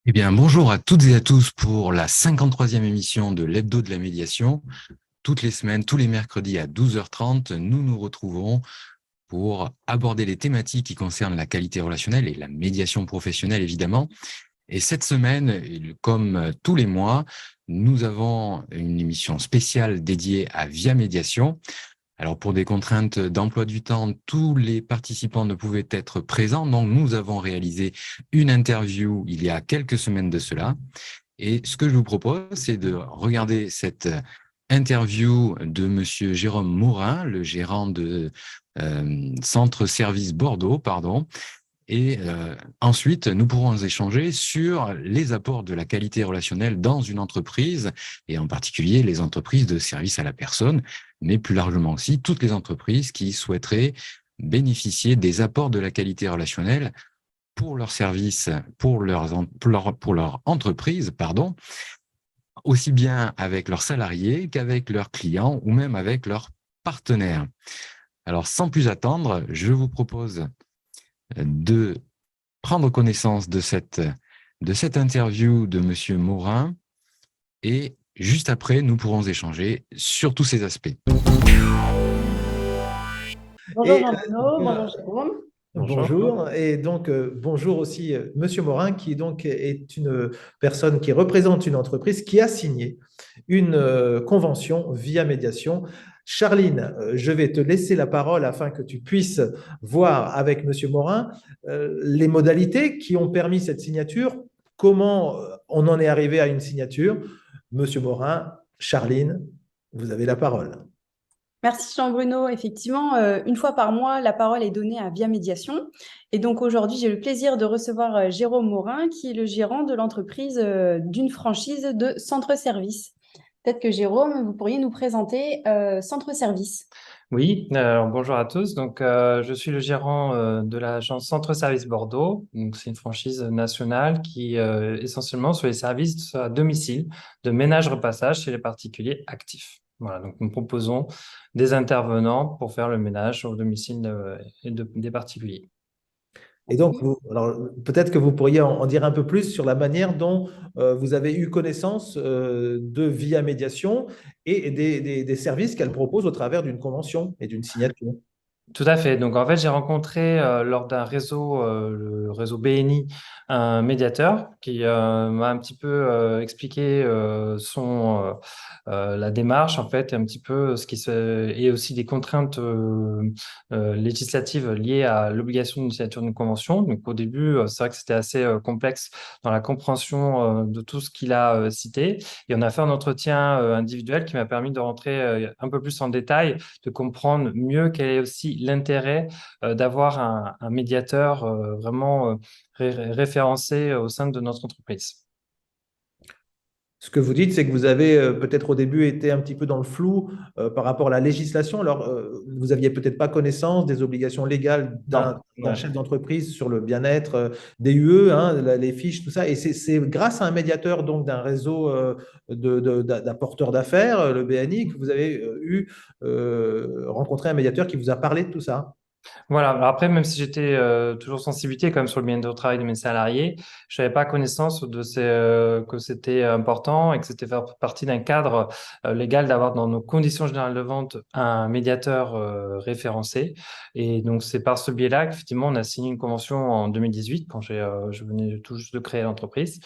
Eh bien, bonjour à toutes et à tous pour la 53e émission de l'Hebdo de la médiation. Toutes les semaines, tous les mercredis à 12h30, nous nous retrouvons pour aborder les thématiques qui concernent la qualité relationnelle et la médiation professionnelle, évidemment. Et cette semaine, comme tous les mois, nous avons une émission spéciale dédiée à Via Médiation. Alors, pour des contraintes d'emploi du temps, tous les participants ne pouvaient être présents, donc nous avons réalisé une interview il y a quelques semaines de cela. Et ce que je vous propose, c'est de regarder cette interview de Monsieur Jérôme Mourin, le gérant de Centre Service Bordeaux, pardon. Et ensuite, nous pourrons échanger sur les apports de la qualité relationnelle dans une entreprise, et en particulier les entreprises de service à la personne, mais plus largement aussi toutes les entreprises qui souhaiteraient bénéficier des apports de la qualité relationnelle pour leurs services, pour leur entreprise, pardon, aussi bien avec leurs salariés qu'avec leurs clients ou même avec leurs partenaires. Alors, sans plus attendre, je vous propose de prendre connaissance de cette interview de Monsieur Morin et juste après, nous pourrons échanger sur tous ces aspects. Bonjour Et Jean-Bruno, bonjour Jérôme. bonjour. Et donc, bonjour aussi, Monsieur Morin, qui donc est une personne qui représente une entreprise qui a signé une convention via médiation. Charline, je vais te laisser la parole afin que tu puisses voir avec Monsieur Morin les modalités qui ont permis cette signature, comment on en est arrivé à une signature. Monsieur Morin, Charline, vous avez la parole. Merci Jean-Bruno. Effectivement, une fois par mois, la parole est donnée à Via Médiation. Et donc aujourd'hui, j'ai le plaisir de recevoir Jérôme Morin, qui est le gérant de l'entreprise d'une franchise de Centre Service. Peut-être que Jérôme, vous pourriez nous présenter Centre Service. Oui, alors bonjour à tous. Donc, je suis le gérant de l'agence Centre Service Bordeaux. Donc, c'est une franchise nationale qui essentiellement sur les services à domicile de ménage-repassage chez les particuliers actifs. Voilà, donc nous proposons des intervenants pour faire le ménage au domicile des particuliers. Et donc, alors, peut-être que vous pourriez en dire un peu plus sur la manière dont vous avez eu connaissance de Via Médiation et des services qu'elle propose au travers d'une convention et d'une signature. Tout à fait. Donc, en fait, j'ai rencontré lors d'un réseau, le réseau BNI, un médiateur qui m'a un petit peu expliqué la démarche, en fait, et un petit peu et aussi des contraintes législatives liées à l'obligation d'une signature d'une convention. Donc, au début, c'est vrai que c'était assez complexe dans la compréhension de tout ce qu'il a cité. Et on a fait un entretien individuel qui m'a permis de rentrer un peu plus en détail, de comprendre mieux quel est aussi l'intérêt d'avoir un médiateur vraiment référencé au sein de notre entreprise. Ce que vous dites, c'est que vous avez peut-être au début été un petit peu dans le flou par rapport à la législation. Alors, vous n'aviez peut-être pas connaissance des obligations légales d'un Non. chef d'entreprise sur le bien-être des UE, hein, les fiches, tout ça. Et c'est grâce à un médiateur, donc d'un réseau d'apporteurs d'affaires, le BNI, que vous avez rencontré un médiateur qui vous a parlé de tout ça. Voilà. Alors après, même si j'étais toujours sensibilité comme sur le bien-être au travail de mes salariés, je n'avais pas connaissance que c'était important et que c'était faire partie d'un cadre légal d'avoir dans nos conditions générales de vente un médiateur référencé. Et donc, c'est par ce biais-là qu'effectivement, on a signé une convention en 2018, quand je venais tout juste de créer l'entreprise,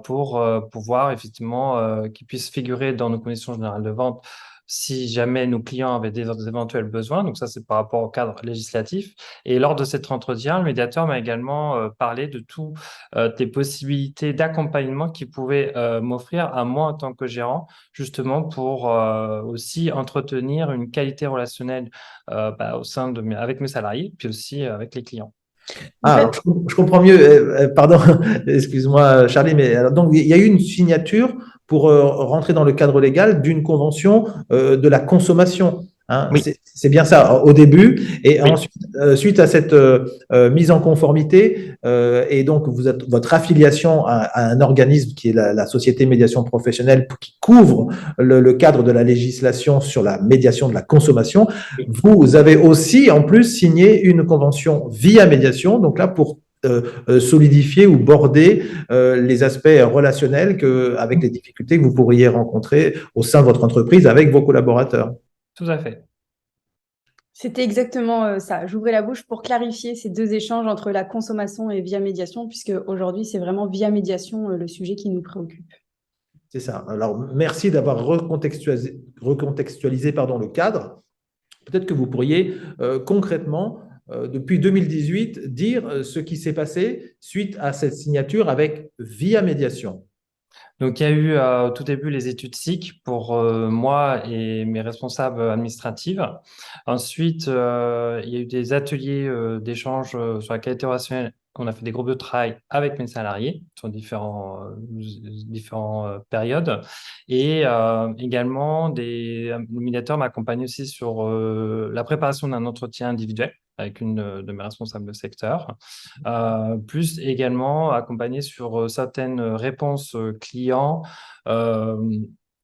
pour pouvoir effectivement qu'ils puissent figurer dans nos conditions générales de vente si jamais nos clients avaient des éventuels besoins. Donc ça, c'est par rapport au cadre législatif. Et lors de cet entretien, le médiateur m'a également parlé de toutes les possibilités d'accompagnement qu'il pouvait m'offrir à moi en tant que gérant, justement pour aussi entretenir une qualité relationnelle au sein avec mes salariés, puis aussi avec les clients. Ah, alors je comprends mieux. Pardon, excuse-moi, Charlie, mais alors, donc il y a eu une signature pour rentrer dans le cadre légal d'une convention de la consommation. Hein. Oui, C'est bien ça au début. Et oui. ensuite, suite à cette mise en conformité et donc votre affiliation à un organisme qui est la Société Médiation Professionnelle qui couvre le cadre de la législation sur la médiation de la consommation, Oui. vous avez aussi en plus signé une convention via médiation, donc là pour solidifier ou border les aspects relationnels avec les difficultés que vous pourriez rencontrer au sein de votre entreprise avec vos collaborateurs. Tout à fait. C'était exactement ça. J'ouvrais la bouche pour clarifier ces deux échanges entre la consommation et via médiation, puisque aujourd'hui, c'est vraiment via médiation le sujet qui nous préoccupe. C'est ça. Alors, merci d'avoir recontextualisé le cadre. Peut-être que vous pourriez concrètement, depuis 2018, dire ce qui s'est passé suite à cette signature avec Via Médiation. Donc, il y a eu au tout début les études SIC pour moi et mes responsables administratifs. Ensuite, il y a eu des ateliers d'échange sur la qualité relationnelle. On a fait des groupes de travail avec mes salariés sur différentes périodes. Et également, le médiateur m'accompagne aussi sur la préparation d'un entretien individuel avec une de mes responsables de secteur, plus également accompagné sur certaines réponses clients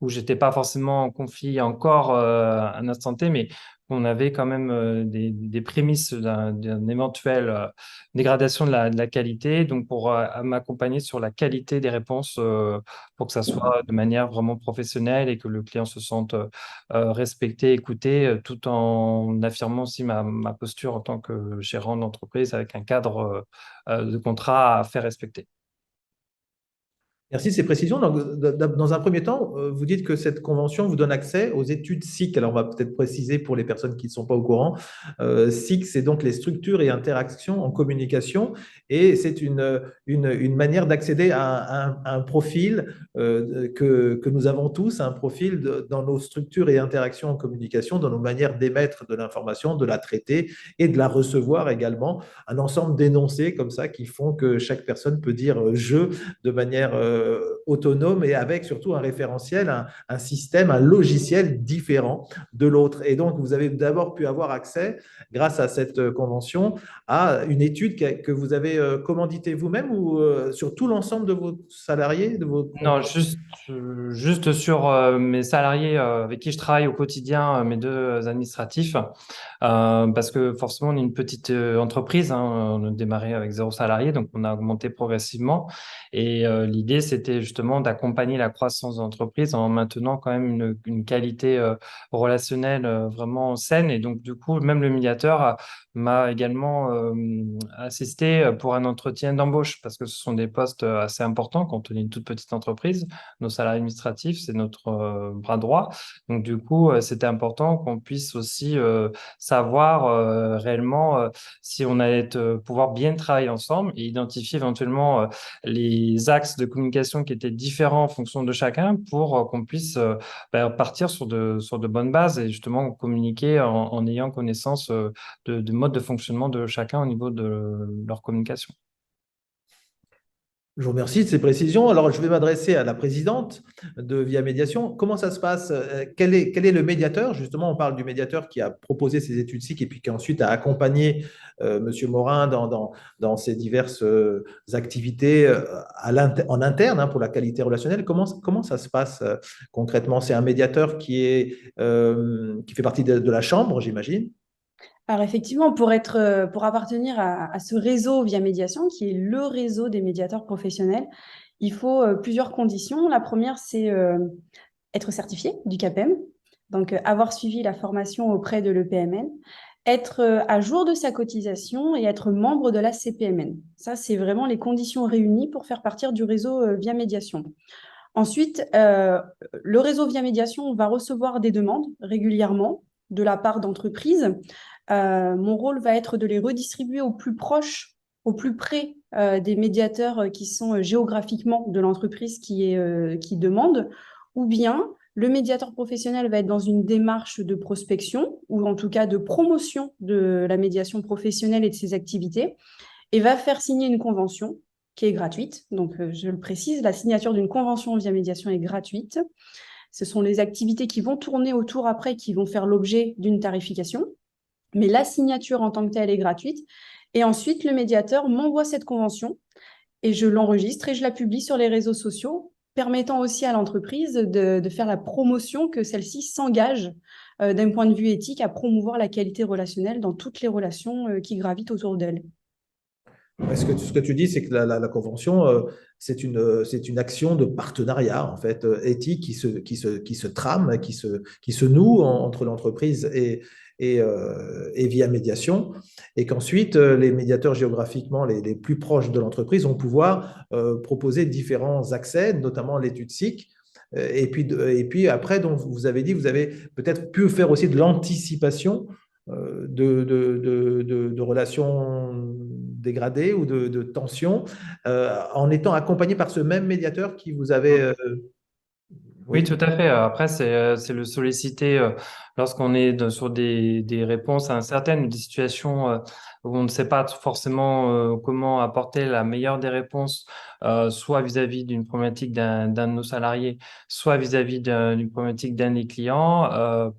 où j'étais pas forcément en conflit encore à un instant T, mais on avait quand même des prémices d'une éventuelle dégradation de la qualité, donc pour m'accompagner sur la qualité des réponses pour que ça soit de manière vraiment professionnelle et que le client se sente respecté, écouté, tout en affirmant aussi ma posture en tant que gérant d'entreprise avec un cadre de contrat à faire respecter. Merci de ces précisions. Donc, dans un premier temps, vous dites que cette convention vous donne accès aux études SIC. Alors, on va peut-être préciser pour les personnes qui ne sont pas au courant. SIC, c'est donc les structures et interactions en communication. Et c'est une manière d'accéder à un profil que nous avons tous, un profil dans nos structures et interactions en communication, dans nos manières d'émettre de l'information, de la traiter et de la recevoir également. Un ensemble d'énoncés comme ça qui font que chaque personne peut dire je de manière autonome et avec surtout un référentiel, un système, un logiciel différent de l'autre. Et donc, vous avez d'abord pu avoir accès, grâce à cette convention, à une étude que vous avez commanditée vous-même ou sur tout l'ensemble de vos salariés, de vos... Non, juste sur mes salariés avec qui je travaille au quotidien, mes deux administratifs, parce que forcément, on est une petite entreprise, hein, on a démarré avec 0 salarié, donc on a augmenté progressivement. Et l'idée, c'était justement d'accompagner la croissance de l'entreprise en maintenant quand même une qualité relationnelle vraiment saine. Et donc, du coup, même le médiateur m'a également assisté pour un entretien d'embauche, parce que ce sont des postes assez importants quand on est une toute petite entreprise. Nos salariés administratifs, c'est notre bras droit. Donc, du coup, c'était important qu'on puisse aussi savoir réellement si on allait pouvoir bien travailler ensemble et identifier éventuellement les axes de communication qui étaient différents en fonction de chacun pour qu'on puisse partir sur de bonnes bases et justement communiquer en ayant connaissance de mode de fonctionnement de chacun au niveau de leur communication. Je vous remercie de ces précisions. Alors, je vais m'adresser à la présidente de Via Médiation. Comment ça se passe? Quel est le médiateur? Justement, on parle du médiateur qui a proposé ces études SIC et puis qui ensuite a accompagné M. Morin dans ses diverses activités en interne pour la qualité relationnelle. Comment ça se passe concrètement? C'est un médiateur qui fait partie de la chambre, j'imagine? Alors effectivement, pour appartenir à ce réseau via médiation, qui est le réseau des médiateurs professionnels, il faut plusieurs conditions. La première, c'est être certifié du CAPEM, donc avoir suivi la formation auprès de l'EPMN, être à jour de sa cotisation et être membre de la CPMN. Ça, c'est vraiment les conditions réunies pour faire partie du réseau via médiation. Ensuite, le réseau via médiation va recevoir des demandes régulièrement de la part d'entreprises. Mon rôle va être de les redistribuer au plus proche, au plus près des médiateurs qui sont géographiquement de l'entreprise qui demande, ou bien le médiateur professionnel va être dans une démarche de prospection ou en tout cas de promotion de la médiation professionnelle et de ses activités et va faire signer une convention qui est gratuite. Donc, je le précise, la signature d'une convention via médiation est gratuite. Ce sont les activités qui vont tourner autour après qui vont faire l'objet d'une tarification. Mais la signature en tant que telle est gratuite. Et ensuite, le médiateur m'envoie cette convention et je l'enregistre et je la publie sur les réseaux sociaux, permettant aussi à l'entreprise de faire la promotion que celle-ci s'engage d'un point de vue éthique à promouvoir la qualité relationnelle dans toutes les relations qui gravitent autour d'elle. Ce que tu dis, c'est que la convention, c'est une action de partenariat, en fait, éthique qui se trame, qui se noue entre l'entreprise et via médiation, et qu'ensuite, les médiateurs géographiquement les plus proches de l'entreprise vont pouvoir proposer différents accès, notamment l'étude SIC. Et puis après, donc, vous avez dit, vous avez peut-être pu faire aussi de l'anticipation de relations dégradées ou de tensions, en étant accompagné par ce même médiateur qui vous avait... Oui, oui. tout à fait. Après, c'est le solliciter lorsqu'on est sur des réponses incertaines, ou des situations où on ne sait pas forcément comment apporter la meilleure des réponses, soit vis-à-vis d'une problématique d'un de nos salariés, soit vis-à-vis d'une problématique d'un des clients,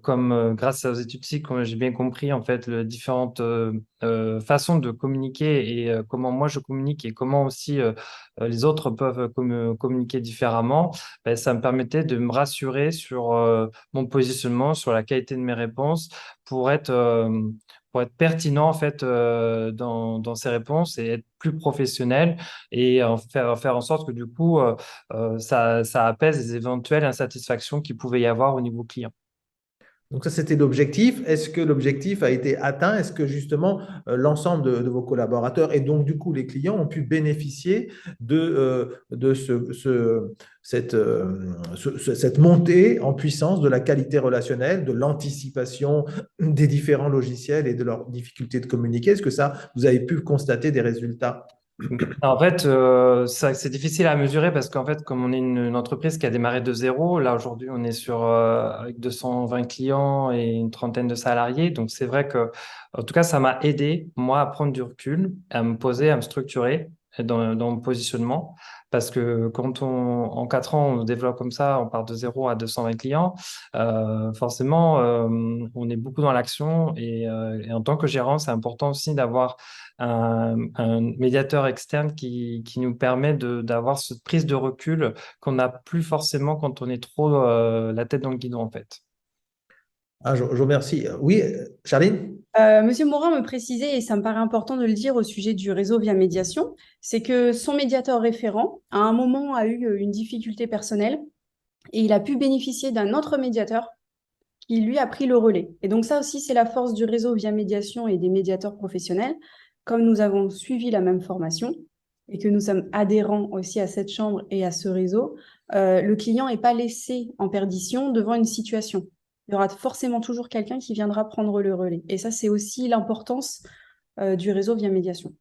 comme grâce aux études psy, comme j'ai bien compris, en fait, les différentes façons de communiquer et comment moi je communique et comment aussi les autres peuvent communiquer différemment. Ben, ça me permettait de me rassurer sur mon positionnement, sur la qualité de mes réponses pour pour être pertinent en fait dans ces réponses et être plus professionnel et faire en sorte que du coup ça apaise les éventuelles insatisfactions qu'il pouvait y avoir au niveau client. Donc ça, c'était l'objectif. Est-ce que l'objectif a été atteint? Est-ce que justement l'ensemble de vos collaborateurs et donc du coup les clients ont pu bénéficier de cette montée en puissance de la qualité relationnelle, de l'anticipation des différents logiciels et de leur difficulté de communiquer? Est-ce que ça, vous avez pu constater des résultats? En fait, c'est difficile à mesurer parce qu'en fait, comme on est une entreprise qui a démarré de zéro, là aujourd'hui, on est avec 220 clients et une trentaine de salariés. Donc, c'est vrai que, en tout cas, ça m'a aidé, moi, à prendre du recul, à me poser, à me structurer dans mon positionnement. Parce que en 4 ans, on développe comme ça, on part de zéro à 220 clients, forcément, on est beaucoup dans l'action et en tant que gérant, c'est important aussi d'avoir un médiateur externe qui nous permet d'avoir cette prise de recul qu'on n'a plus forcément quand on est trop la tête dans le guidon, en fait. Ah, je vous remercie. Oui, Charline? Monsieur Morin me précisait, et ça me paraît important de le dire au sujet du réseau via médiation, c'est que son médiateur référent, à un moment, a eu une difficulté personnelle et il a pu bénéficier d'un autre médiateur qui, lui, a pris le relais. Et donc ça aussi, c'est la force du réseau via médiation et des médiateurs professionnels. Comme nous avons suivi la même formation et que nous sommes adhérents aussi à cette chambre et à ce réseau, le client n'est pas laissé en perdition devant une situation. Il y aura forcément toujours quelqu'un qui viendra prendre le relais. Et ça, c'est aussi l'importance du réseau via médiation.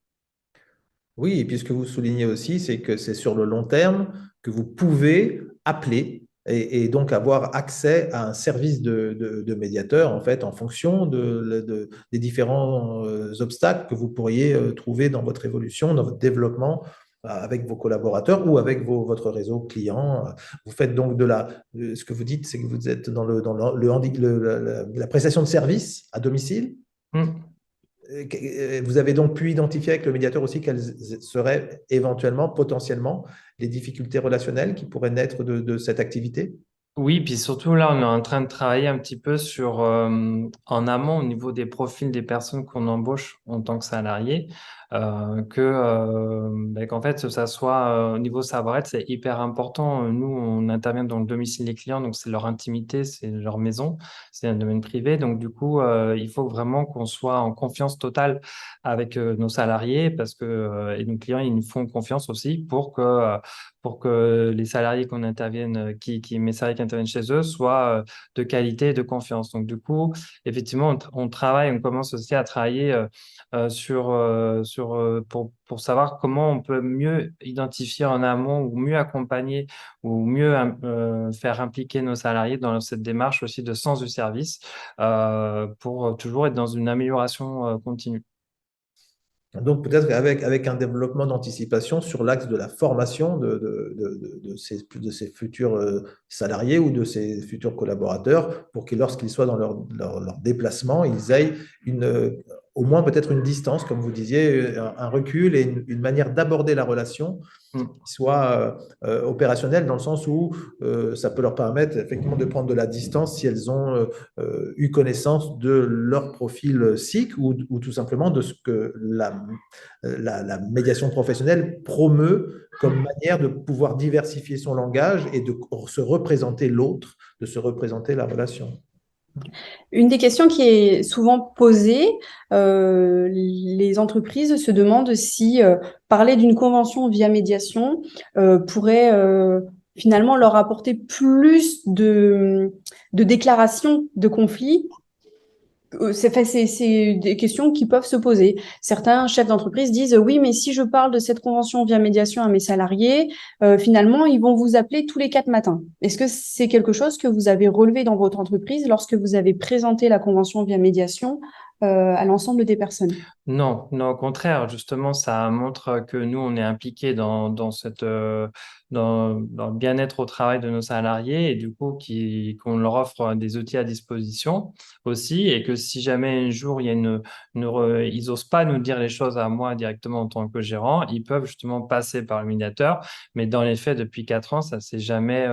Oui, et puis ce que vous soulignez aussi, c'est que c'est sur le long terme que vous pouvez appeler et donc avoir accès à un service de médiateur, en fait, en fonction des différents obstacles que vous pourriez trouver dans votre évolution, dans votre développement avec vos collaborateurs ou avec votre réseau client. Vous faites donc ce que vous dites, c'est que vous êtes la prestation de service à domicile. Hmm. Vous avez donc pu identifier avec le médiateur aussi quelles seraient éventuellement, potentiellement, les difficultés relationnelles qui pourraient naître de cette activité? Oui, puis surtout là, on est en train de travailler un petit peu sur en amont au niveau des profils des personnes qu'on embauche en tant que salariés, qu'en fait ça soit au niveau savoir-être, c'est hyper important. Nous, on intervient dans le domicile des clients, donc c'est leur intimité, c'est leur maison, c'est un domaine privé, donc du coup, il faut vraiment qu'on soit en confiance totale avec nos salariés parce que et nos clients, ils nous font confiance aussi pour que les salariés qu'on intervienne, mes salariés qui interviennent chez eux soient de qualité et de confiance. Donc, du coup, effectivement, on travaille, on commence aussi à travailler pour savoir comment on peut mieux identifier en amont ou mieux accompagner ou mieux faire impliquer nos salariés dans cette démarche aussi de sens du service pour toujours être dans une amélioration continue. Donc, peut-être avec un développement d'anticipation sur l'axe de la formation de ces futurs salariés ou de ces futurs collaborateurs pour que lorsqu'ils soient dans leur déplacement, ils aient au moins peut-être une distance, comme vous disiez, un recul et une manière d'aborder la relation Mm. qui soit opérationnelle dans le sens où ça peut leur permettre effectivement de prendre de la distance si elles ont eu connaissance de leur profil SIC ou tout simplement de ce que la médiation professionnelle promeut comme manière de pouvoir diversifier son langage et de se représenter l'autre, de se représenter la relation. Une des questions qui est souvent posée, les entreprises se demandent si parler d'une convention via médiation pourrait finalement leur apporter plus de déclarations de conflits. C'est des questions qui peuvent se poser. Certains chefs d'entreprise disent oui, mais si je parle de cette convention via médiation à mes salariés, finalement, ils vont vous appeler tous les 4 matins. Est-ce que c'est quelque chose que vous avez relevé dans votre entreprise lorsque vous avez présenté la convention via médiation à l'ensemble des personnes? Non, non, au contraire, justement, ça montre que nous, on est impliqués dans le bien-être au travail de nos salariés et du coup, qu'on leur offre des outils à disposition aussi et que si jamais un jour, il y a ils osent pas nous dire les choses à moi directement en tant que gérant, ils peuvent justement passer par le médiateur, mais dans les faits, depuis 4 ans, ça s'est jamais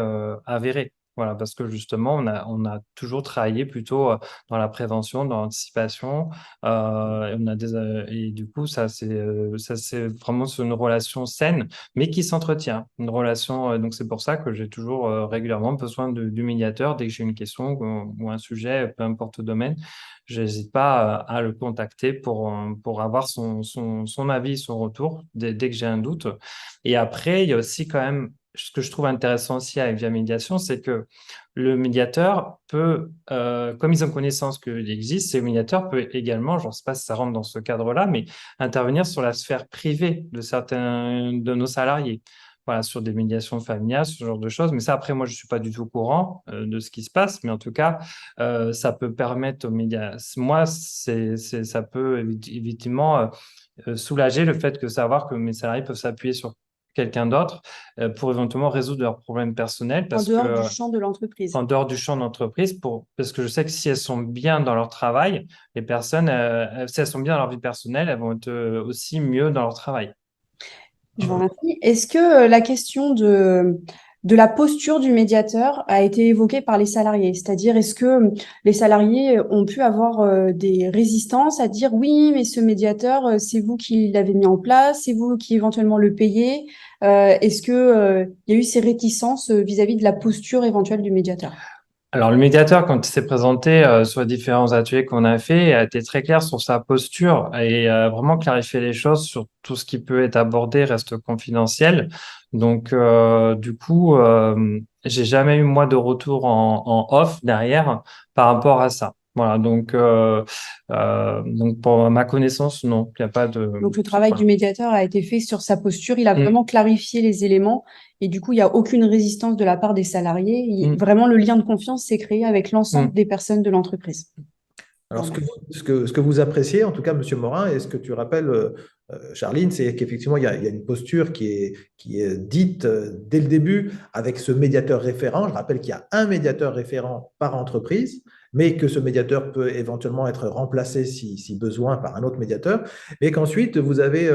avéré. Voilà, parce que justement, on a toujours travaillé plutôt dans la prévention, dans l'anticipation, et du coup, ça c'est vraiment sur une relation saine, mais qui s'entretient. Une relation, donc c'est pour ça que j'ai toujours régulièrement besoin du médiateur dès que j'ai une question ou un sujet, peu importe le domaine. Je n'hésite pas à le contacter pour avoir son avis, son retour dès que j'ai un doute. Et après, il y a aussi quand même ce que je trouve intéressant aussi avec Via Médiation, c'est que le médiateur peut, comme ils ont connaissance qu'il existe, le médiateur peut également, je ne sais pas si ça rentre dans ce cadre-là, mais intervenir sur la sphère privée de certains de nos salariés. Voilà, sur des médiations familiales, ce genre de choses. Mais ça, après, moi, je ne suis pas du tout au courant de ce qui se passe. Mais en tout cas, ça peut permettre aux médias. Moi, ça peut évidemment soulager le fait que savoir que mes salariés peuvent s'appuyer sur quelqu'un d'autre pour éventuellement résoudre leurs problèmes personnels En parce dehors que du champ de l'entreprise. en dehors du champ d'entreprise parce que je sais que si elles sont bien dans leur travail, les personnes, si elles sont bien dans leur vie personnelle, elles vont être aussi mieux dans leur travail. Je vous remercie. Est-ce que la question de la posture du médiateur a été évoquée par les salariés? C'est-à-dire, est-ce que les salariés ont pu avoir des résistances à dire oui, mais ce médiateur, c'est vous qui l'avez mis en place, c'est vous qui éventuellement le payez? Est-ce que, il y a eu ces réticences vis-à-vis de la posture éventuelle du médiateur? Alors, le médiateur, quand il s'est présenté sur les différents ateliers qu'on a fait, a été très clair sur sa posture et vraiment clarifié les choses sur tout ce qui peut être abordé reste confidentiel. Donc, du coup, j'ai jamais eu moi de retour en off derrière par rapport à ça. Voilà, donc pour ma connaissance, non, il n'y a pas de. Donc, le travail Voilà. du médiateur a été fait sur sa posture. Il a Mm, vraiment clarifié les éléments et du coup, il n'y a aucune résistance de la part des salariés. mm, Vraiment, le lien de confiance s'est créé avec l'ensemble mm. des personnes de l'entreprise. Alors, Voilà. ce que vous appréciez, en tout cas, Monsieur Morin, et ce que tu rappelles, Charline, c'est qu'effectivement, il y a une posture qui est dite dès le début avec ce médiateur référent. Je rappelle qu'il y a un médiateur référent par entreprise, mais que ce médiateur peut éventuellement être remplacé si besoin par un autre médiateur, mais qu'ensuite, vous avez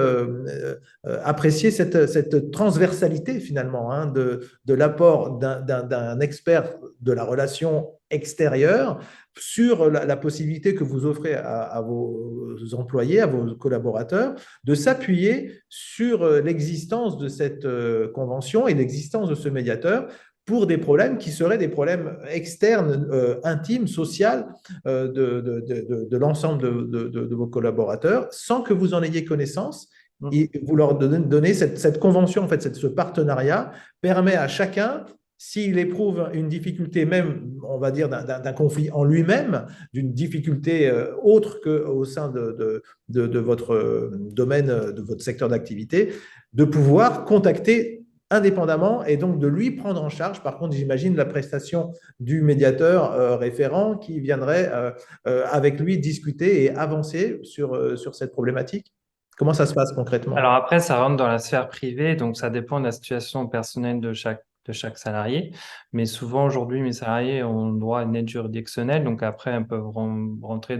apprécié cette transversalité finalement hein, de l'apport d'un expert de la relation extérieure sur la possibilité que vous offrez à vos employés, à vos collaborateurs, de s'appuyer sur l'existence de cette convention et l'existence de ce médiateur pour des problèmes qui seraient des problèmes externes, intimes, sociaux de l'ensemble de vos collaborateurs, sans que vous en ayez connaissance. Et vous leur donnez cette convention, en fait, ce partenariat permet à chacun s'il éprouve une difficulté même, on va dire, d'un conflit en lui-même, d'une difficulté autre qu'au sein de votre domaine, de votre secteur d'activité, de pouvoir contacter indépendamment et donc de lui prendre en charge, par contre, j'imagine, la prestation du médiateur référent qui viendrait avec lui discuter et avancer sur cette problématique. Comment ça se passe concrètement? Alors après, ça rentre dans la sphère privée, donc ça dépend de la situation personnelle de chaque salarié. Mais souvent, aujourd'hui, mes salariés ont droit à une aide juridictionnelle, donc après, ils peuvent rentrer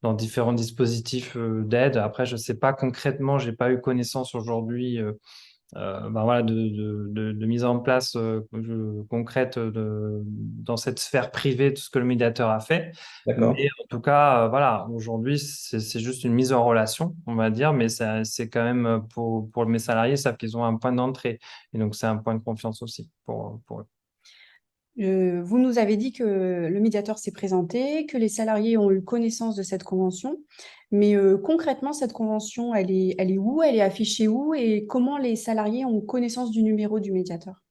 dans différents dispositifs d'aide. Après, je ne sais pas concrètement, j'ai pas eu connaissance aujourd'hui ben voilà, de mise en place concrète dans cette sphère privée de ce que le médiateur a fait. D'accord. Mais en tout cas, voilà, aujourd'hui, c'est juste une mise en relation, on va dire, mais c'est quand même pour mes salariés, ils savent qu'ils ont un point d'entrée. Et donc, c'est un point de confiance aussi pour eux. Vous nous avez dit que le médiateur s'est présenté, que les salariés ont eu connaissance de cette convention, mais concrètement, cette convention, elle est où? Elle est affichée où? Et comment les salariés ont connaissance du numéro du médiateur?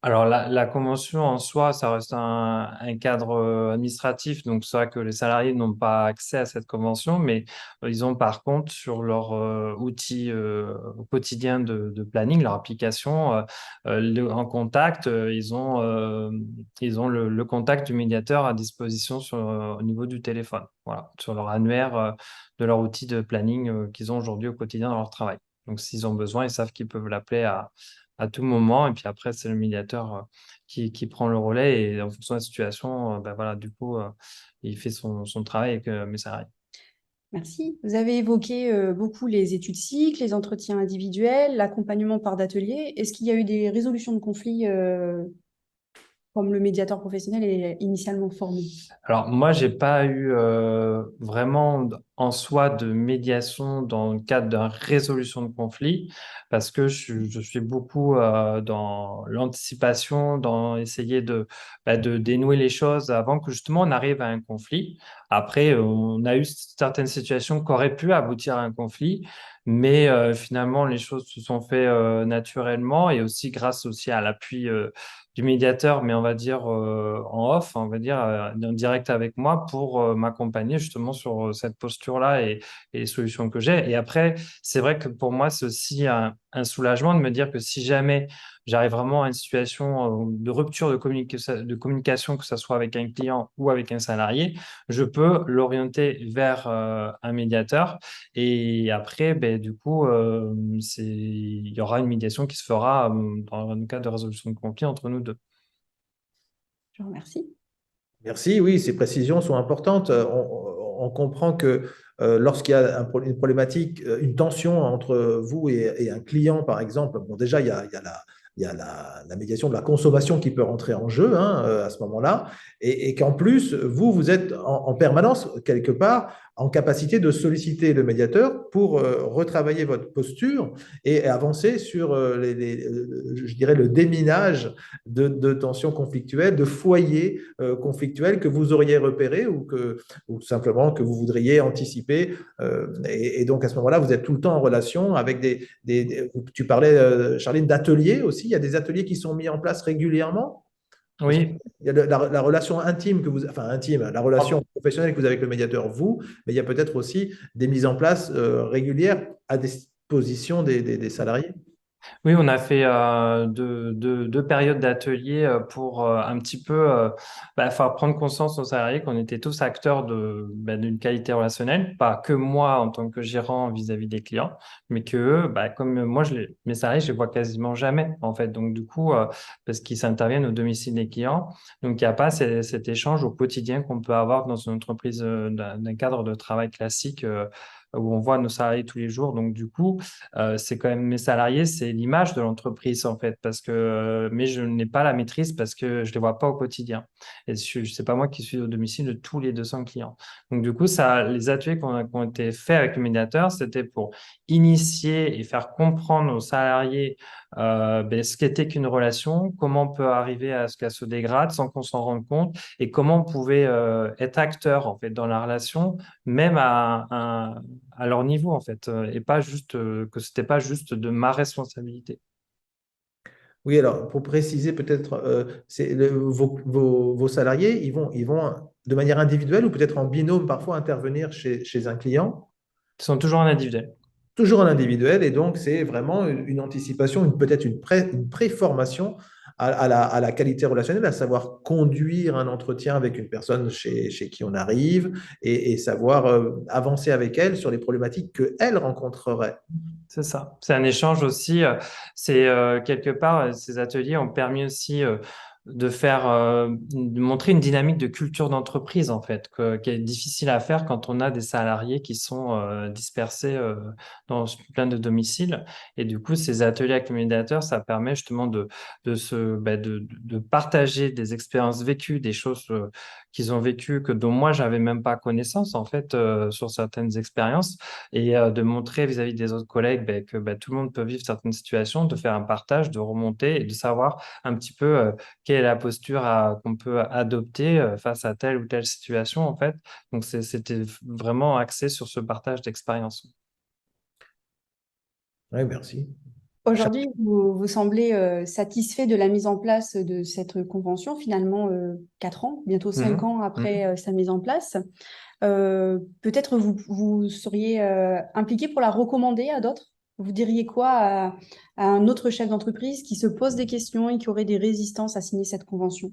Alors, la convention en soi, ça reste un cadre administratif, donc c'est vrai que les salariés n'ont pas accès à cette convention, mais ils ont par contre sur leur outil au quotidien de planning, leur application, en contact, ils ont le contact du médiateur à disposition au niveau du téléphone, voilà, sur leur annuaire de leur outil de planning qu'ils ont aujourd'hui au quotidien dans leur travail. Donc, s'ils ont besoin, ils savent qu'ils peuvent l'appeler à tout moment. Et puis après, c'est le médiateur qui prend le relais et en fonction de la situation, ben voilà, du coup, il fait son travail avec mes salariés. Merci. Vous avez évoqué beaucoup les études cycles, les entretiens individuels, l'accompagnement par d'ateliers. Est-ce qu'il y a eu des résolutions de conflits comme le médiateur professionnel est initialement formé? Alors, moi, j'ai pas eu vraiment en soi de médiation dans le cadre d'une résolution de conflit parce que je suis beaucoup dans l'anticipation, dans essayer de dénouer les choses avant que justement on arrive à un conflit. Après, on a eu certaines situations qui auraient pu aboutir à un conflit, mais finalement, les choses se sont fait naturellement et aussi grâce aussi à l'appui du médiateur, mais on va dire en off, on va dire en direct avec moi pour m'accompagner justement sur cette posture-là et les solutions que j'ai. Et après, c'est vrai que pour moi, c'est aussi un soulagement de me dire que si jamais j'arrive vraiment à une situation de rupture de communication, que ce soit avec un client ou avec un salarié, je peux l'orienter vers un médiateur. Et après, ben, du coup, il y aura une médiation qui se fera dans le cadre de résolution de conflit entre nous deux. Je vous remercie. Merci, oui, ces précisions sont importantes. On comprend que lorsqu'il y a une problématique, une tension entre vous et un client, par exemple, bon, déjà, il y a la médiation de la consommation qui peut rentrer en jeu hein, à ce moment-là, et qu'en plus, vous êtes en permanence, quelque part, en capacité de solliciter le médiateur pour retravailler votre posture et avancer sur, je dirais, le déminage de tensions conflictuelles, de foyers conflictuels que vous auriez repérés ou simplement que vous voudriez anticiper. Et donc, à ce moment-là, vous êtes tout le temps en relation avec tu parlais, Charline, d'ateliers aussi. Il y a des ateliers qui sont mis en place régulièrement. Oui, Il y a la relation intime enfin intime, la relation professionnelle que vous avez avec le médiateur, vous, mais il y a peut-être aussi des mises en place régulières à disposition des salariés. oui, on a fait deux périodes d'ateliers pour un petit peu faire prendre conscience aux salariés qu'on était tous acteurs d'une qualité relationnelle, pas que moi en tant que gérant vis-à-vis des clients, mais que eux, comme moi, mes salariés, je les vois quasiment jamais en fait. Donc du coup, parce qu'ils interviennent au domicile des clients, donc il n'y a pas cet échange au quotidien qu'on peut avoir dans une entreprise d'un cadre de travail classique où on voit nos salariés tous les jours. Donc du coup, c'est quand même mes salariés, c'est l'image de l'entreprise en fait, parce que mais je n'ai pas la maîtrise parce que je les vois pas au quotidien. Et c'est pas moi qui suis au domicile de tous les 200 clients. Donc du coup, les ateliers qui ont été faits avec le médiateur, c'était pour initier et faire comprendre aux salariés ce qu'était qu'une relation, comment on peut arriver à ce qu'elle se dégrade sans qu'on s'en rende compte, et comment on pouvait être acteur en fait dans la relation, même à leur niveau en fait, et pas juste que c'était pas juste de ma responsabilité. Oui, alors pour préciser peut-être, vos salariés, ils vont de manière individuelle ou peut-être en binôme parfois intervenir chez un client. Ils sont toujours en individuel. Toujours en individuel, et donc c'est vraiment une anticipation, peut-être une préformation à la qualité relationnelle, à savoir conduire un entretien avec une personne chez qui on arrive et savoir avancer avec elle sur les problématiques qu'elle rencontrerait. C'est ça. C'est un échange aussi. C'est quelque part, ces ateliers ont permis aussi de montrer une dynamique de culture d'entreprise, en fait, qui est difficile à faire quand on a des salariés qui sont dispersés dans plein de domiciles. Et du coup, ces ateliers avec le médiateur, ça permet justement de partager des expériences vécues, des choses qu'ils ont vécues dont moi, j'avais même pas connaissance, en fait, sur certaines expériences, et de montrer vis-à-vis des autres collègues que tout le monde peut vivre certaines situations, de faire un partage, de remonter et de savoir un petit peu quelle est la posture qu'on peut adopter face à telle ou telle situation, en fait. Donc, c'était vraiment axé sur ce partage d'expérience. Oui, merci. Aujourd'hui, vous semblez satisfait de la mise en place de cette convention, finalement 4 ans, bientôt 5 ans après sa mise en place. Peut-être vous seriez impliqué pour la recommander à d'autres? Vous diriez quoi à un autre chef d'entreprise qui se pose des questions et qui aurait des résistances à signer cette convention?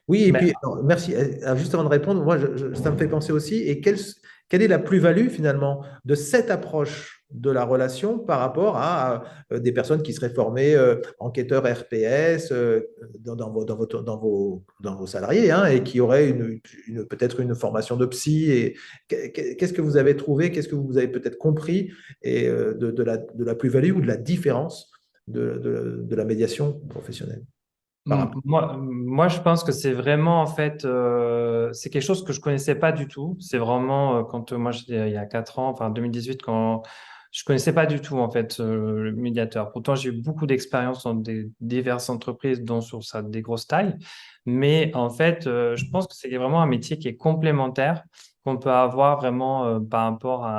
Oui, et Mais puis, alors, merci. Juste avant de répondre, moi, ça me fait penser aussi, et quelle est la plus-value finalement de cette approche de la relation par rapport à des personnes qui seraient formées enquêteurs RPS dans vos salariés, hein, et qui auraient peut-être une formation de psy. Et qu'est-ce que vous avez trouvé, qu'est-ce que vous avez peut-être compris et, de la plus-value ou de la différence de la médiation professionnelle par rapport. Moi, je pense que c'est vraiment, en fait, c'est quelque chose que je connaissais pas du tout. C'est vraiment, quand moi, j'étais il y a 4 ans, enfin 2018, quand je connaissais pas du tout, en fait, le médiateur. Pourtant, j'ai eu beaucoup d'expérience dans des diverses entreprises, dont sur des grosses tailles. Mais en fait, je pense que c'est vraiment un métier qui est complémentaire, qu'on peut avoir vraiment par rapport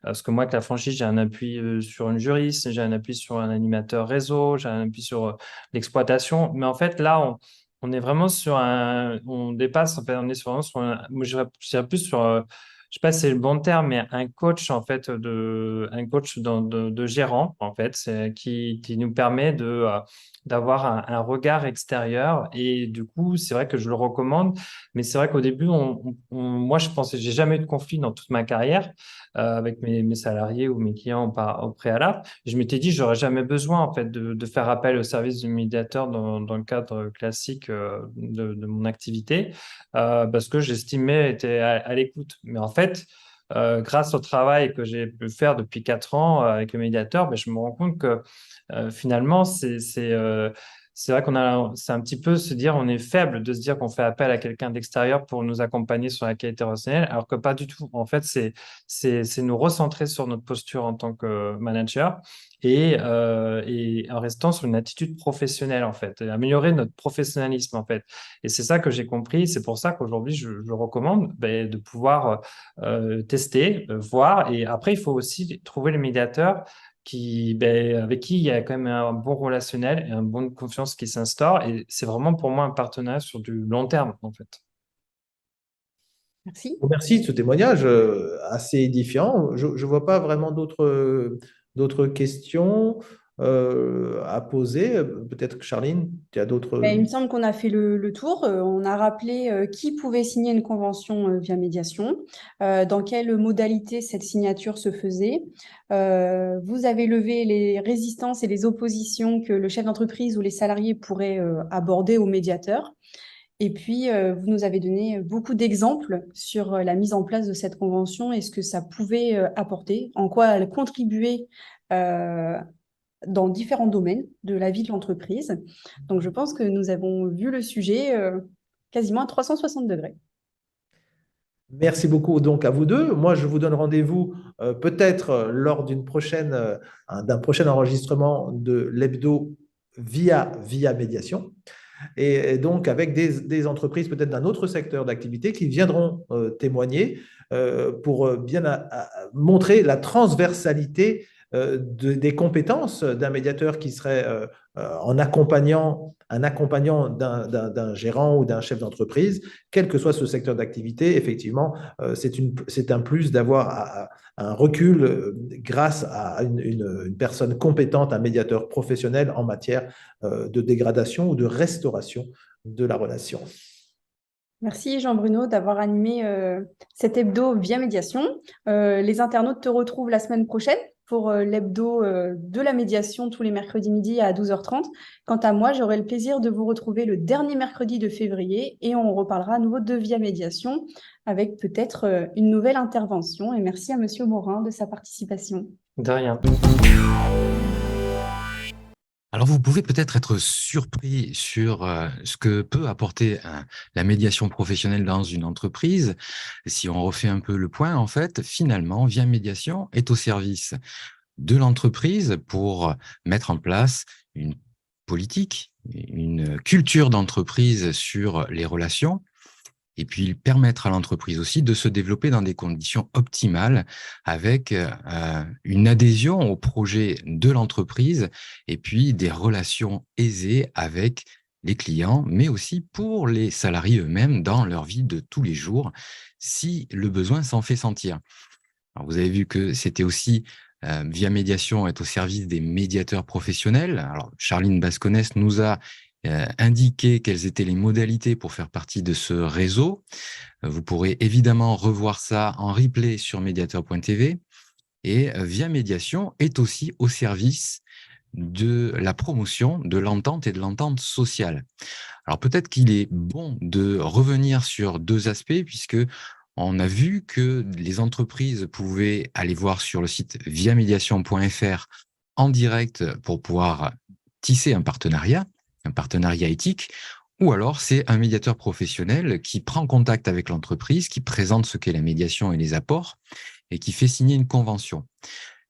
parce que moi, avec la franchise, j'ai un appui sur une juriste, j'ai un appui sur un animateur réseau, j'ai un appui sur l'exploitation. Mais en fait, là, on est vraiment on dépasse, en fait, on est vraiment sur moi, je dirais plus sur, je sais pas si c'est le bon terme, mais un coach, en fait, un coach de gérant, en fait, qui nous permet d'avoir un regard extérieur. Et du coup, c'est vrai que je le recommande, mais c'est vrai qu'au début, moi, je pensais, j'ai jamais eu de conflit dans toute ma carrière avec mes salariés ou mes clients au préalable. Je m'étais dit, j'aurais jamais besoin en fait de faire appel au service du médiateur dans le cadre classique de mon activité parce que j'estimais être à l'écoute. Mais en fait, grâce au travail que j'ai pu faire depuis 4 ans avec le médiateur, ben, je me rends compte que finalement, c'est vrai c'est un petit peu se dire, on est faible de se dire qu'on fait appel à quelqu'un d'extérieur pour nous accompagner sur la qualité relationnelle, alors que pas du tout. En fait, c'est nous recentrer sur notre posture en tant que manager et en restant sur une attitude professionnelle, en fait, et améliorer notre professionnalisme, en fait. Et c'est ça que j'ai compris. C'est pour ça qu'aujourd'hui, je recommande ben, de pouvoir tester, voir. Et après, il faut aussi trouver le médiateur avec qui il y a quand même un bon relationnel et une bonne confiance qui s'instaure. Et c'est vraiment pour moi un partenariat sur du long terme, en fait. Merci. Merci de ce témoignage assez édifiant. Je ne vois pas vraiment d'autres questions à poser. Peut-être que Charline, tu as d'autres. Ben, il me semble qu'on a fait le tour. On a rappelé qui pouvait signer une convention via médiation, dans quelle modalité cette signature se faisait. Vous avez levé les résistances et les oppositions que le chef d'entreprise ou les salariés pourraient aborder au médiateur. Et puis, vous nous avez donné beaucoup d'exemples sur la mise en place de cette convention et ce que ça pouvait apporter, en quoi elle contribuait euh, dans différents domaines de la vie de l'entreprise. Donc, je pense que nous avons vu le sujet quasiment à 360 degrés. Merci beaucoup donc à vous deux. Moi, je vous donne rendez-vous peut-être lors d'un prochain enregistrement de l'hebdo via médiation. Et donc avec des entreprises peut-être d'un autre secteur d'activité qui viendront témoigner pour bien montrer la transversalité des compétences d'un médiateur qui serait un accompagnant d'un gérant ou d'un chef d'entreprise, quel que soit ce secteur d'activité. Effectivement, c'est un plus d'avoir un recul grâce à une personne compétente, un médiateur professionnel en matière de dégradation ou de restauration de la relation. Merci Jean-Bruno d'avoir animé cet hebdo via médiation. Les internautes te retrouvent la semaine prochaine pour l'hebdo de la médiation tous les mercredis midi à 12h30. Quant à moi, j'aurai le plaisir de vous retrouver le dernier mercredi de février et on reparlera à nouveau de Via Médiation avec peut-être une nouvelle intervention. Et merci à Monsieur Morin de sa participation. De rien. Alors, vous pouvez peut-être être surpris sur ce que peut apporter la médiation professionnelle dans une entreprise. Si on refait un peu le point, en fait, finalement, Via Médiation est au service de l'entreprise pour mettre en place une politique, une culture d'entreprise sur les relations, et puis permettre à l'entreprise aussi de se développer dans des conditions optimales avec une adhésion au projet de l'entreprise et puis des relations aisées avec les clients, mais aussi pour les salariés eux-mêmes dans leur vie de tous les jours, si le besoin s'en fait sentir. Alors, vous avez vu que c'était aussi Via Médiation est au service des médiateurs professionnels. Alors, Charline Basconès nous a indiqué quelles étaient les modalités pour faire partie de ce réseau. Vous pourrez évidemment revoir ça en replay sur mediator.tv. Et Via Médiation est aussi au service de la promotion de l'entente et de l'entente sociale. Alors peut-être qu'il est bon de revenir sur deux aspects, puisque on a vu que les entreprises pouvaient aller voir sur le site viamédiation.fr en direct pour pouvoir tisser un partenariat éthique, ou alors c'est un médiateur professionnel qui prend contact avec l'entreprise, qui présente ce qu'est la médiation et les apports, et qui fait signer une convention.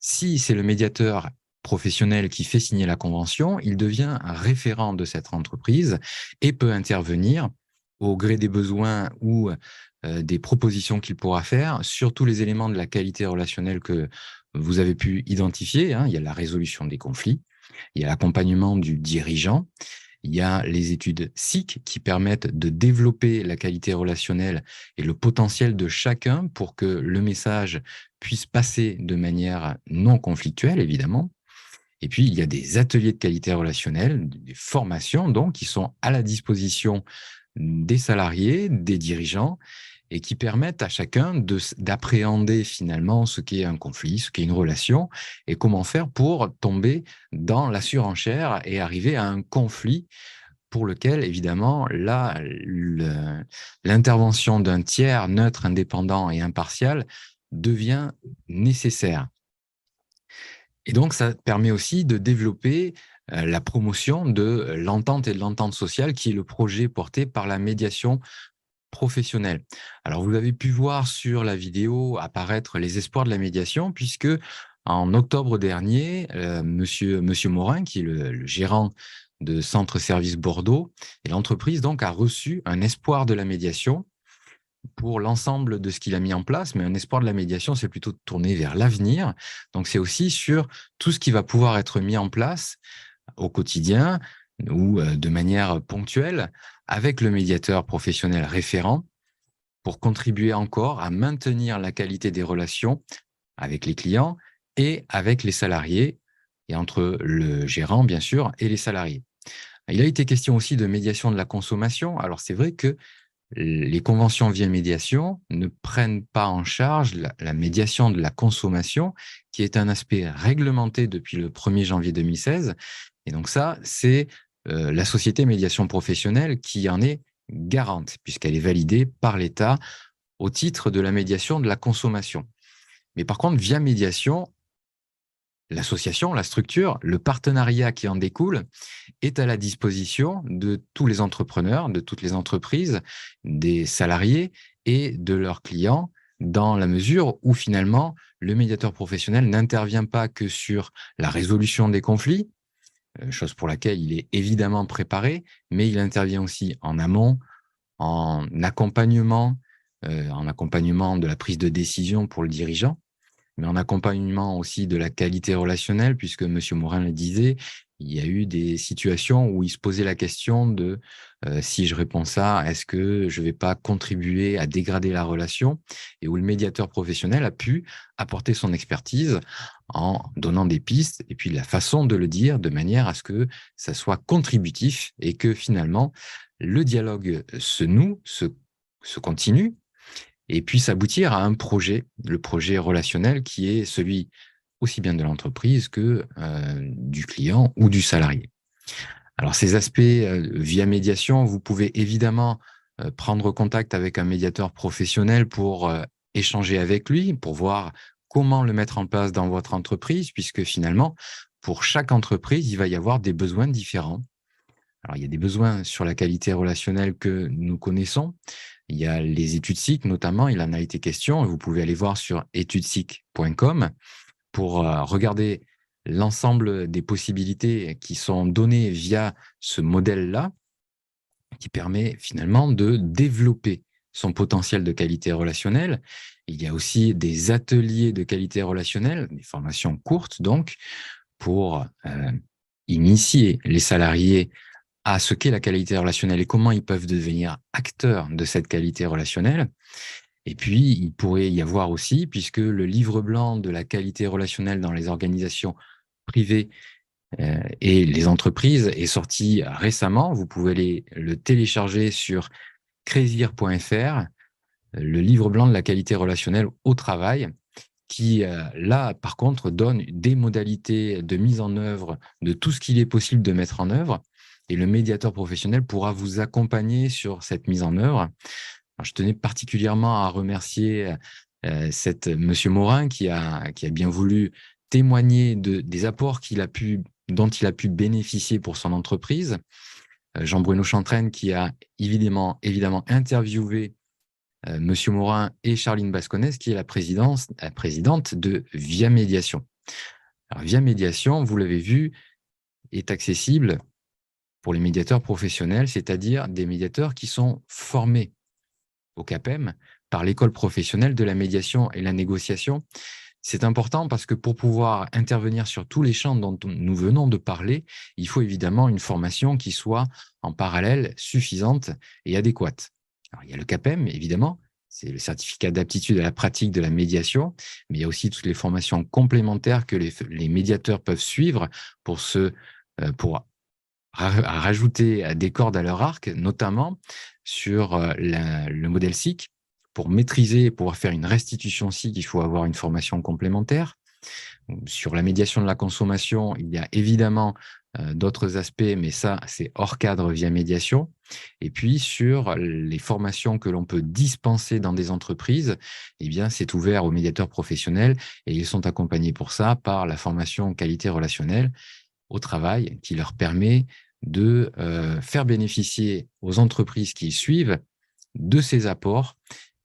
Si c'est le médiateur professionnel qui fait signer la convention, il devient un référent de cette entreprise et peut intervenir au gré des besoins ou des propositions qu'il pourra faire sur tous les éléments de la qualité relationnelle que vous avez pu identifier. Il y a la résolution des conflits, il y a l'accompagnement du dirigeant, il y a les études SIC qui permettent de développer la qualité relationnelle et le potentiel de chacun pour que le message puisse passer de manière non conflictuelle, évidemment. Et puis, il y a des ateliers de qualité relationnelle, des formations donc, qui sont à la disposition des salariés, des dirigeants, et qui permettent à chacun d'appréhender finalement ce qu'est un conflit, ce qu'est une relation, et comment faire pour tomber dans la surenchère et arriver à un conflit pour lequel, évidemment, là, l'intervention d'un tiers neutre, indépendant et impartial devient nécessaire. Et donc, ça permet aussi de développer la promotion de l'entente et de l'entente sociale, qui est le projet porté par la médiation professionnelle. Alors, vous avez pu voir sur la vidéo apparaître les espoirs de la médiation, puisque en octobre dernier, Monsieur Morin, qui est le gérant de Centre Service Bordeaux, et l'entreprise donc a reçu un espoir de la médiation pour l'ensemble de ce qu'il a mis en place, mais un espoir de la médiation, c'est plutôt tourné vers l'avenir. Donc, c'est aussi sur tout ce qui va pouvoir être mis en place au quotidien ou de manière ponctuelle avec le médiateur professionnel référent pour contribuer encore à maintenir la qualité des relations avec les clients et avec les salariés, et entre le gérant, bien sûr, et les salariés. Il a été question aussi de médiation de la consommation. Alors, c'est vrai que les conventions Via Médiation ne prennent pas en charge la médiation de la consommation, qui est un aspect réglementé depuis le 1er janvier 2016. Et donc ça, c'est la société médiation professionnelle qui en est garante, puisqu'elle est validée par l'État au titre de la médiation de la consommation. Mais par contre, Via Médiation, l'association, la structure, le partenariat qui en découle est à la disposition de tous les entrepreneurs, de toutes les entreprises, des salariés et de leurs clients, dans la mesure où finalement le médiateur professionnel n'intervient pas que sur la résolution des conflits, chose pour laquelle il est évidemment préparé, mais il intervient aussi en amont, en accompagnement de la prise de décision pour le dirigeant, mais en accompagnement aussi de la qualité relationnelle, puisque M. Morin le disait, il y a eu des situations où il se posait la question de si je réponds ça, est-ce que je ne vais pas contribuer à dégrader la relation, et où le médiateur professionnel a pu apporter son expertise en donnant des pistes et puis la façon de le dire de manière à ce que ça soit contributif et que finalement le dialogue se noue, se continue, et puisse aboutir à un projet, le projet relationnel qui est celui aussi bien de l'entreprise que du client ou du salarié. Alors, ces aspects via médiation, vous pouvez évidemment prendre contact avec un médiateur professionnel pour échanger avec lui, pour voir comment le mettre en place dans votre entreprise, puisque finalement, pour chaque entreprise, il va y avoir des besoins différents. Alors, il y a des besoins sur la qualité relationnelle que nous connaissons. Il y a les études SIC, notamment, il en a été question. Vous pouvez aller voir sur étudesic.com pour regarder l'ensemble des possibilités qui sont données via ce modèle-là, qui permet finalement de développer son potentiel de qualité relationnelle. Il y a aussi des ateliers de qualité relationnelle, des formations courtes donc, pour initier les salariés à ce qu'est la qualité relationnelle et comment ils peuvent devenir acteurs de cette qualité relationnelle. Et puis, il pourrait y avoir aussi, puisque le livre blanc de la qualité relationnelle dans les organisations privées et les entreprises est sorti récemment. Vous pouvez le télécharger sur crazyr.fr, le livre blanc de la qualité relationnelle au travail, qui, là, par contre, donne des modalités de mise en œuvre de tout ce qu'il est possible de mettre en œuvre. Et le médiateur professionnel pourra vous accompagner sur cette mise en œuvre. Alors, je tenais particulièrement à remercier Monsieur Morin qui a bien voulu témoigner des apports dont il a pu bénéficier pour son entreprise. Jean-Bruno Chantraine qui a évidemment interviewé Monsieur Morin et Charline Basconès qui est la présidente de Via Médiation. Alors, Via Médiation, vous l'avez vu, est accessible pour les médiateurs professionnels, c'est-à-dire des médiateurs qui sont formés au CAPEM par l'école professionnelle de la médiation et la négociation. C'est important parce que pour pouvoir intervenir sur tous les champs dont nous venons de parler, il faut évidemment une formation qui soit en parallèle suffisante et adéquate. Alors, il y a le CAPEM, évidemment, c'est le certificat d'aptitude à la pratique de la médiation, mais il y a aussi toutes les formations complémentaires que les médiateurs peuvent suivre pour rajouter des cordes à leur arc, notamment sur le modèle SIC. Pour maîtriser et pouvoir faire une restitution SIC, il faut avoir une formation complémentaire. Sur la médiation de la consommation, il y a évidemment d'autres aspects, mais ça, c'est hors cadre Via Médiation. Et puis, sur les formations que l'on peut dispenser dans des entreprises, eh bien, c'est ouvert aux médiateurs professionnels et ils sont accompagnés pour ça par la formation qualité relationnelle au travail qui leur permet de faire bénéficier aux entreprises qui suivent de ces apports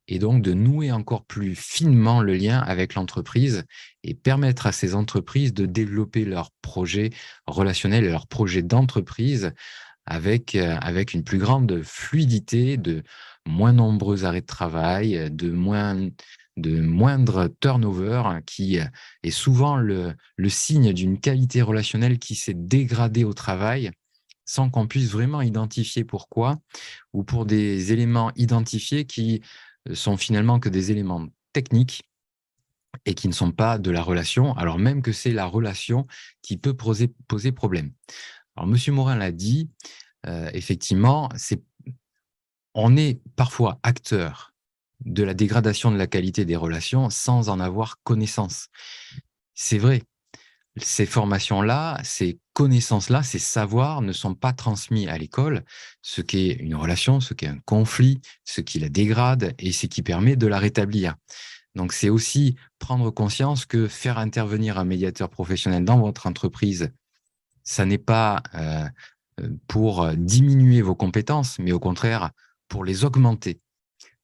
et donc de nouer encore plus finement le lien avec l'entreprise et permettre à ces entreprises de développer leurs projets relationnels et leurs projets d'entreprise avec une plus grande fluidité, de moins nombreux arrêts de travail, de moindre turnover, qui est souvent le signe d'une qualité relationnelle qui s'est dégradée au travail sans qu'on puisse vraiment identifier pourquoi, ou pour des éléments identifiés qui sont finalement que des éléments techniques et qui ne sont pas de la relation, alors même que c'est la relation qui peut poser problème. Alors, Monsieur Morin l'a dit, effectivement, on est parfois acteur de la dégradation de la qualité des relations sans en avoir connaissance. C'est vrai, ces formations-là, ces connaissances-là, ces savoirs ne sont pas transmis à l'école, ce qu'est une relation, ce qu'est un conflit, ce qui la dégrade et ce qui permet de la rétablir. Donc, c'est aussi prendre conscience que faire intervenir un médiateur professionnel dans votre entreprise, ça n'est pas pour diminuer vos compétences, mais au contraire, pour les augmenter.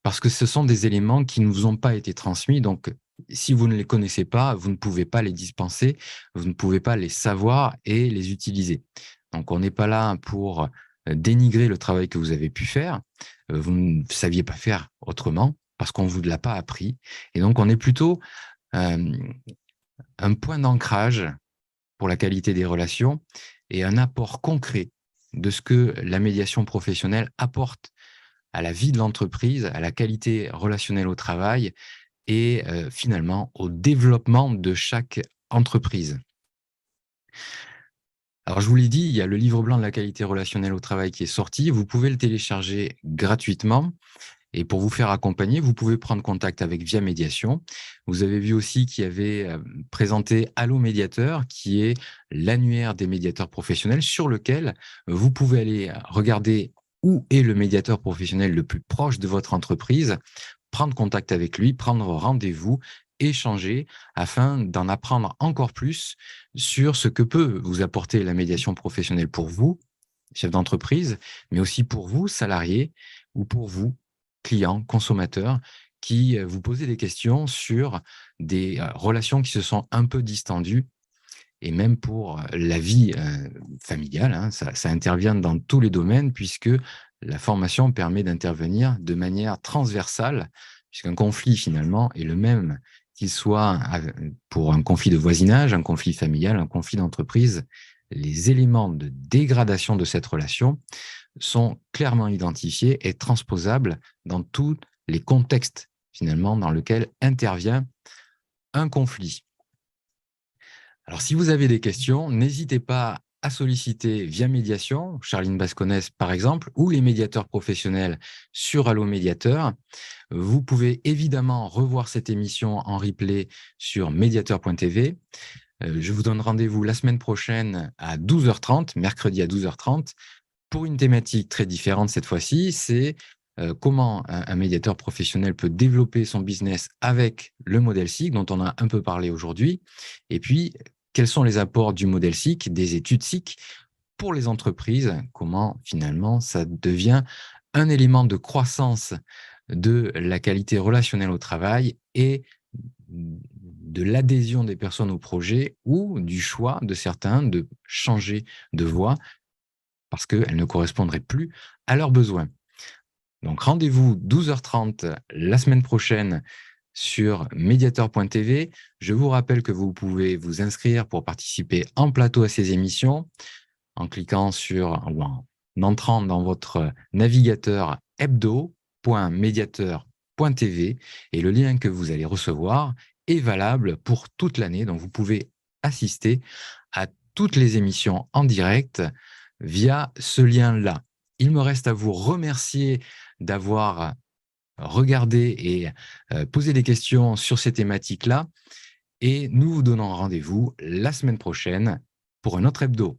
Parce que ce sont des éléments qui ne vous ont pas été transmis. Donc, si vous ne les connaissez pas, vous ne pouvez pas les dispenser, vous ne pouvez pas les savoir et les utiliser. Donc, on n'est pas là pour dénigrer le travail que vous avez pu faire. Vous ne saviez pas faire autrement parce qu'on ne vous l'a pas appris. Et donc, on est plutôt un point d'ancrage pour la qualité des relations et un apport concret de ce que la médiation professionnelle apporte à la vie de l'entreprise, à la qualité relationnelle au travail et finalement au développement de chaque entreprise. Alors, je vous l'ai dit, il y a le livre blanc de la qualité relationnelle au travail qui est sorti. Vous pouvez le télécharger gratuitement. Et pour vous faire accompagner, vous pouvez prendre contact avec Via Médiation. Vous avez vu aussi qu'il y avait présenté Allo Médiateur, qui est l'annuaire des médiateurs professionnels sur lequel vous pouvez aller regarder où est le médiateur professionnel le plus proche de votre entreprise, prendre contact avec lui, prendre rendez-vous, échanger afin d'en apprendre encore plus sur ce que peut vous apporter la médiation professionnelle pour vous, chef d'entreprise, mais aussi pour vous, salariés, ou pour vous, clients, consommateurs, qui vous posez des questions sur des relations qui se sont un peu distendues, et même pour la vie familiale, hein, ça intervient dans tous les domaines, puisque la formation permet d'intervenir de manière transversale, puisqu'un conflit, finalement, est le même, qu'il soit pour un conflit de voisinage, un conflit familial, un conflit d'entreprise. Les éléments de dégradation de cette relation sont clairement identifiés et transposables dans tous les contextes, finalement, dans lesquels intervient un conflit. Alors, si vous avez des questions, n'hésitez pas à solliciter Via Médiation, Charline Basconès par exemple, ou les médiateurs professionnels sur Allo Médiateur. Vous pouvez évidemment revoir cette émission en replay sur médiateur.tv. Je vous donne rendez-vous la semaine prochaine à 12h30, mercredi à 12h30, pour une thématique très différente cette fois-ci. C'est comment un médiateur professionnel peut développer son business avec le modèle SIC, dont on a un peu parlé aujourd'hui. Et puis, quels sont les apports du modèle SIC, des études SIC pour les entreprises, comment finalement ça devient un élément de croissance de la qualité relationnelle au travail et de l'adhésion des personnes au projet ou du choix de certains de changer de voie parce qu'elles ne correspondraient plus à leurs besoins. Donc, rendez-vous 12h30 la semaine prochaine sur médiateur.tv. Je vous rappelle que vous pouvez vous inscrire pour participer en plateau à ces émissions en cliquant sur ou en entrant dans votre navigateur hebdo.mediateur.tv et le lien que vous allez recevoir est valable pour toute l'année. Donc, vous pouvez assister à toutes les émissions en direct via ce lien-là. Il me reste à vous remercier d'avoir regardé et posé des questions sur ces thématiques-là. Et nous vous donnons rendez-vous la semaine prochaine pour un autre hebdo.